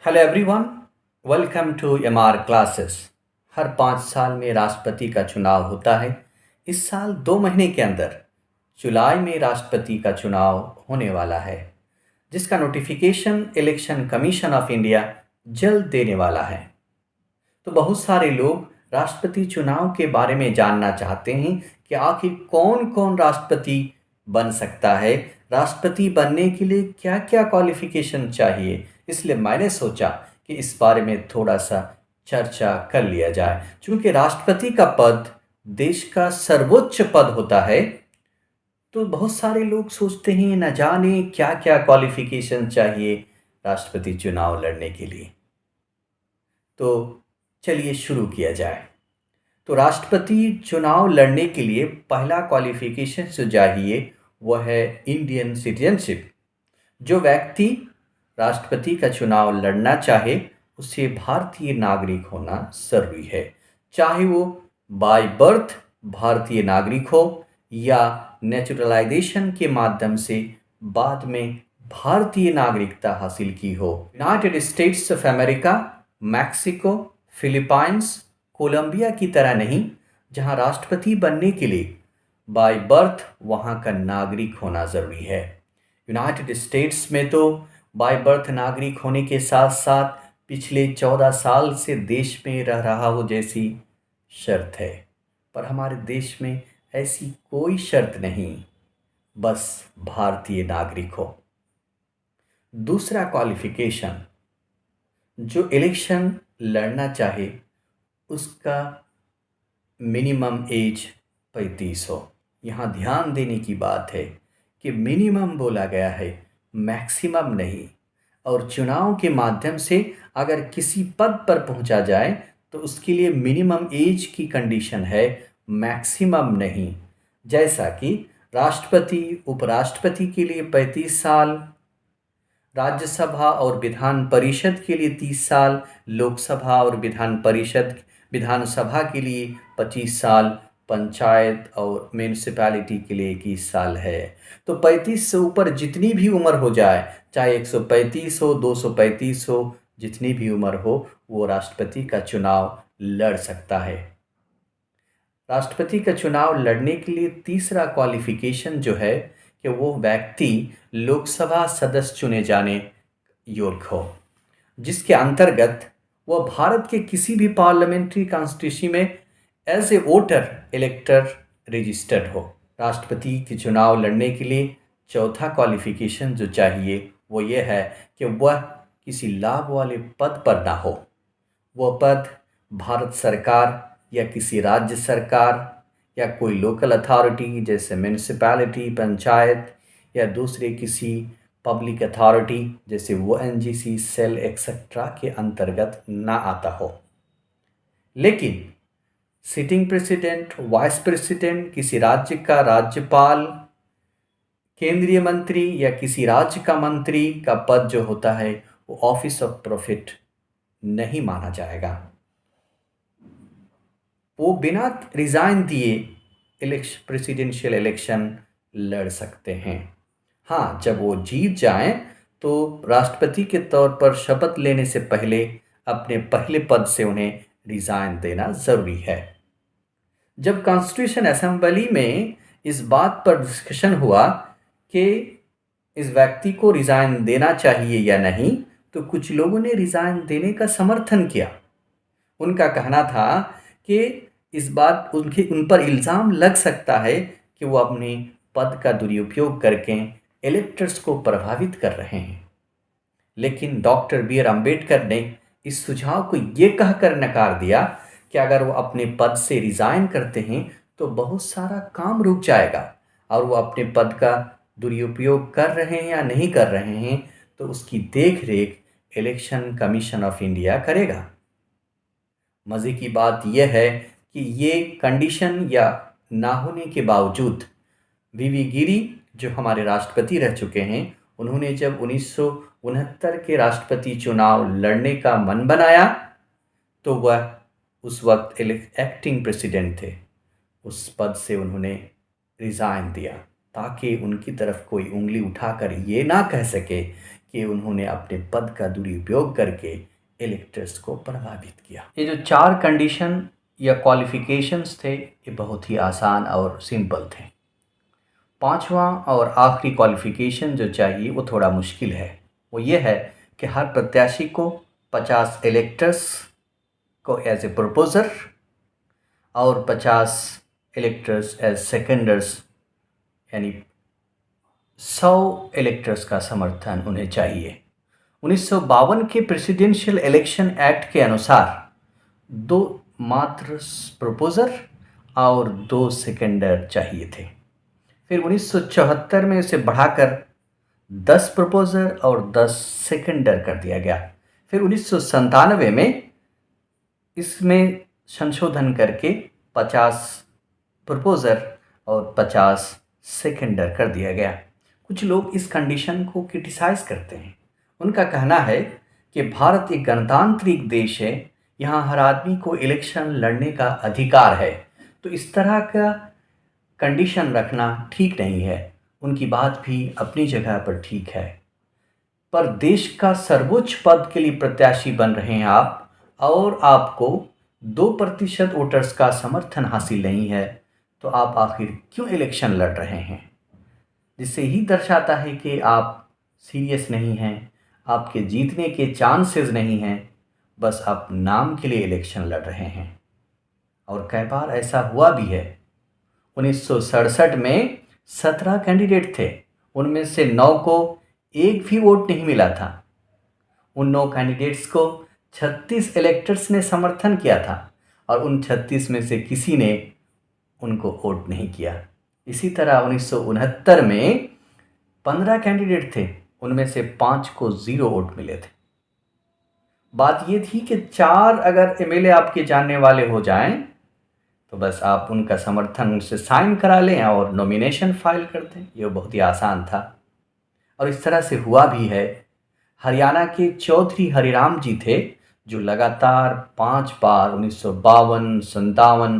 Hello everyone, welcome to MR classes. हर 5 साल में राष्ट्रपति का चुनाव होता है। इस साल 2 महीने के अंदर जुलाई में राष्ट्रपति का चुनाव होने वाला है, जिसका notification election commission of India जल्द देने वाला है। तो बहुत सारे लोग राष्ट्रपति चुनाव के बारे में जानना चाहते हैं कि आखिर कौन कौन राष्ट्रपति बन सकता है, राष्ट्रपति बनने के लिए क्या क्या क्वालिफिकेशन चाहिए। इसलिए मैंने सोचा कि इस बारे में थोड़ा सा चर्चा कर लिया जाए। क्योंकि राष्ट्रपति का पद देश का सर्वोच्च पद होता है, तो बहुत सारे लोग सोचते हैं न जाने क्या क्या क्वालिफिकेशन चाहिए राष्ट्रपति चुनाव लड़ने के लिए। तो चलिए शुरू किया जाए। तो राष्ट्रपति चुनाव लड़ने के लिए पहला क्वालिफिकेशन जो चाहिए वह है इंडियन सिटीजनशिप। जो व्यक्ति राष्ट्रपति का चुनाव लड़ना चाहे उसे भारतीय नागरिक होना जरूरी है, चाहे वो बाय बर्थ भारतीय नागरिक हो या नेचुरलाइजेशन के माध्यम से बाद में भारतीय नागरिकता हासिल की हो। United States of America, Mexico, Philippines, Colombia की तरह नहीं, जहां राष्ट्रपति बनने के लिए बाय बर्थ वहां का नागरिक होना ज़रूरी है। यूनाइटेड स्टेट्स में तो बाय बर्थ नागरिक होने के साथ साथ पिछले 14 साल से देश में रह रहा हो जैसी शर्त है, पर हमारे देश में ऐसी कोई शर्त नहीं, बस भारतीय नागरिक हो। दूसरा क्वालिफिकेशन, जो इलेक्शन लड़ना चाहे उसका मिनिमम एज 35 हो। यहाँ ध्यान देने की बात है कि मिनिमम बोला गया है, मैक्सिमम नहीं। और चुनाव के माध्यम से अगर किसी पद पर पहुंचा जाए तो उसके लिए मिनिमम एज की कंडीशन है, मैक्सिमम नहीं। जैसा कि राष्ट्रपति उपराष्ट्रपति के लिए 35 साल, राज्यसभा और विधान परिषद के लिए 30 साल, लोकसभा और विधानसभा के लिए 25 साल, पंचायत और म्यूनिसिपैलिटी के लिए 21 साल है। तो 35 से ऊपर जितनी भी उम्र हो जाए, चाहे 135 हो, 235 हो, जितनी भी उम्र हो, वो राष्ट्रपति का चुनाव लड़ सकता है। राष्ट्रपति का चुनाव लड़ने के लिए तीसरा क्वालिफिकेशन जो है कि वो व्यक्ति लोकसभा सदस्य चुने जाने योग्य हो, जिसके अंतर्गत वह भारत के किसी भी पार्लियामेंट्री कॉन्स्टिट्यूंसी में as a voter elector registered हो। राष्ट्रपति के चुनाव लड़ने के लिए चौथा क्वालिफिकेशन जो चाहिए वो ये है कि वह किसी लाभ वाले पद पर ना हो। वह पद भारत सरकार या किसी राज्य सरकार या कोई लोकल अथॉरिटी जैसे म्यूनिसिपैलिटी, पंचायत या दूसरे किसी पब्लिक अथॉरिटी जैसे ओएनजीसी, सेल एक्सेट्रा के अंतर्गत ना आता हो। लेकिन सिटिंग प्रेसिडेंट, वाइस प्रेसिडेंट, किसी राज्य का राज्यपाल, केंद्रीय मंत्री या किसी राज्य का मंत्री का पद जो होता है वो ऑफिस ऑफ प्रॉफिट नहीं माना जाएगा। वो बिना रिजाइन दिए प्रेसिडेंशियल इलेक्शन लड़ सकते हैं। हाँ, जब वो जीत जाएं तो राष्ट्रपति के तौर पर शपथ लेने से पहले अपने पहले पद से उन्हें रिजाइन देना ज़रूरी है। जब कॉन्स्टिट्यूशन असेंबली में इस बात पर डिस्कशन हुआ कि इस व्यक्ति को रिजाइन देना चाहिए या नहीं, तो कुछ लोगों ने रिजाइन देने का समर्थन किया। उनका कहना था कि इस बात उन पर इल्ज़ाम लग सकता है कि वो अपने पद का दुरुपयोग करके इलेक्टर्स को प्रभावित कर रहे हैं। लेकिन डॉक्टर बी आर अम्बेडकर ने इस सुझाव को ये कहकर नकार दिया कि अगर वो अपने पद से रिज़ाइन करते हैं तो बहुत सारा काम रुक जाएगा, और वो अपने पद का दुरुपयोग कर रहे हैं या नहीं कर रहे हैं तो उसकी देख रेख इलेक्शन कमीशन ऑफ इंडिया करेगा। मज़े की बात यह है कि ये कंडीशन या ना होने के बावजूद वीवी गिरी जो हमारे राष्ट्रपति रह चुके हैं, उन्होंने जब 1969 के राष्ट्रपति चुनाव लड़ने का मन बनाया तो वह उस वक्त एक्टिंग प्रेसिडेंट थे। उस पद से उन्होंने रिज़ाइन दिया ताकि उनकी तरफ कोई उंगली उठाकर ये ना कह सके कि उन्होंने अपने पद का दुरुपयोग करके इलेक्टर्स को प्रभावित किया। ये जो 4 कंडीशन या क्वालिफिकेशंस थे ये बहुत ही आसान और सिंपल थे। 5वां और आखिरी क्वालिफिकेशन जो चाहिए वो थोड़ा मुश्किल है। वो ये है कि हर प्रत्याशी को 50 इलेक्टर्स को एज ए प्रपोजर और 50 इलेक्टर्स एज सेकेंडर्स, यानी 100 इलेक्टर्स का समर्थन उन्हें चाहिए। 1952 के प्रेसिडेंशियल इलेक्शन एक्ट के अनुसार 2 मात्र प्रपोजर और 2 सेकेंडर चाहिए थे। फिर 1974 में इसे बढ़ाकर 10 प्रपोजर और 10 सेकेंडर कर दिया गया। फिर 1997 में इसमें संशोधन करके 50 प्रपोजर और 50 सेकेंडर कर दिया गया। कुछ लोग इस कंडीशन को क्रिटिसाइज़ करते हैं। उनका कहना है कि भारत एक गणतांत्रिक देश है, यहाँ हर आदमी को इलेक्शन लड़ने का अधिकार है, तो इस तरह का कंडीशन रखना ठीक नहीं है। उनकी बात भी अपनी जगह पर ठीक है, पर देश का सर्वोच्च पद के लिए प्रत्याशी बन रहे हैं आप, और आपको 2% वोटर्स का समर्थन हासिल नहीं है, तो आप आखिर क्यों इलेक्शन लड़ रहे हैं? जिससे ही दर्शाता है कि आप सीरियस नहीं हैं, आपके जीतने के चांसेस नहीं हैं, बस आप नाम के लिए इलेक्शन लड़ रहे हैं। और कई बार ऐसा हुआ भी है। 1967 में 17 कैंडिडेट थे, उनमें से 9 को एक भी वोट नहीं मिला था। उन 9 कैंडिडेट्स को 36 इलेक्टर्स ने समर्थन किया था और उन 36 में से किसी ने उनको वोट नहीं किया। इसी तरह 1969 में 15 कैंडिडेट थे, उनमें से 5 को 0 वोट मिले थे। बात ये थी कि 4 अगर एमएलए आपके जानने वाले हो जाएं तो बस आप उनका समर्थन उनसे साइन करा लें और नॉमिनेशन फाइल कर दें। ये बहुत ही आसान था और इस तरह से हुआ भी है। हरियाणा के चौधरी हरिराम जी थे जो लगातार 5 बार 1952, 57,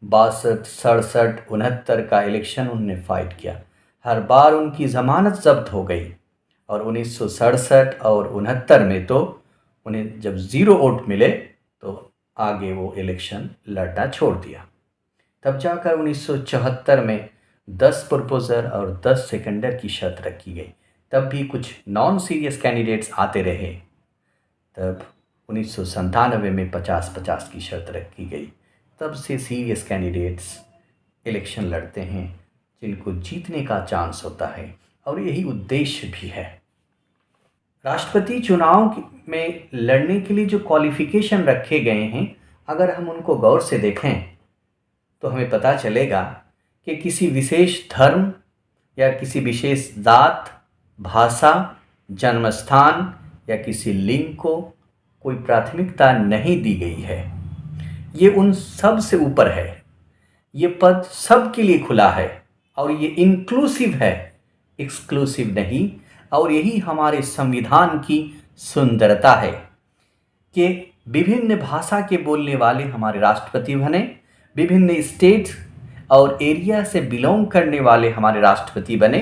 62, 67, 69 का इलेक्शन उन्होंने फाइट किया। हर बार उनकी ज़मानत जब्त हो गई और 1967 और 69 में तो उन्हें जब 0 वोट मिले तो आगे वो इलेक्शन लड़ना छोड़ दिया। तब जाकर 1974 में 10 प्रपोजर और 10 सेकेंडर की शर्त रखी गई। तब भी कुछ नॉन सीरियस कैंडिडेट्स आते रहे। तब 1997 में 50-50 की शर्त रखी गई। तब से सीरियस कैंडिडेट्स इलेक्शन लड़ते हैं जिनको जीतने का चांस होता है, और यही उद्देश्य भी है। राष्ट्रपति चुनाव में लड़ने के लिए जो क्वालिफिकेशन रखे गए हैं, अगर हम उनको गौर से देखें तो हमें पता चलेगा कि किसी विशेष धर्म या किसी विशेष जात, भाषा, जन्मस्थान या किसी लिंग को कोई प्राथमिकता नहीं दी गई है। ये उन सब से ऊपर है। ये पद सबके लिए खुला है और ये इंक्लूसिव है, एक्सक्लूसिव नहीं। और यही हमारे संविधान की सुंदरता है कि विभिन्न भाषा के बोलने वाले हमारे राष्ट्रपति बने, विभिन्न स्टेट और एरिया से बिलोंग करने वाले हमारे राष्ट्रपति बने,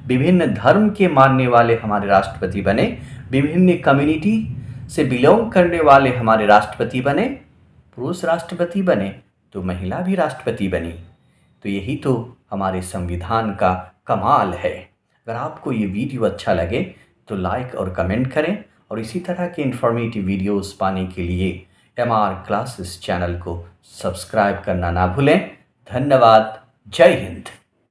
विभिन्न धर्म के मानने वाले हमारे राष्ट्रपति बने, विभिन्न कम्युनिटी से बिलोंग करने वाले हमारे राष्ट्रपति बने, पुरुष राष्ट्रपति बने तो महिला भी राष्ट्रपति बनी। तो यही तो हमारे संविधान का कमाल है। अगर आपको ये वीडियो अच्छा लगे तो लाइक और कमेंट करें, और इसी तरह के इन्फॉर्मेटिव वीडियोस पाने के लिए MR क्लासेस चैनल को सब्सक्राइब करना ना भूलें। धन्यवाद। जय हिंद।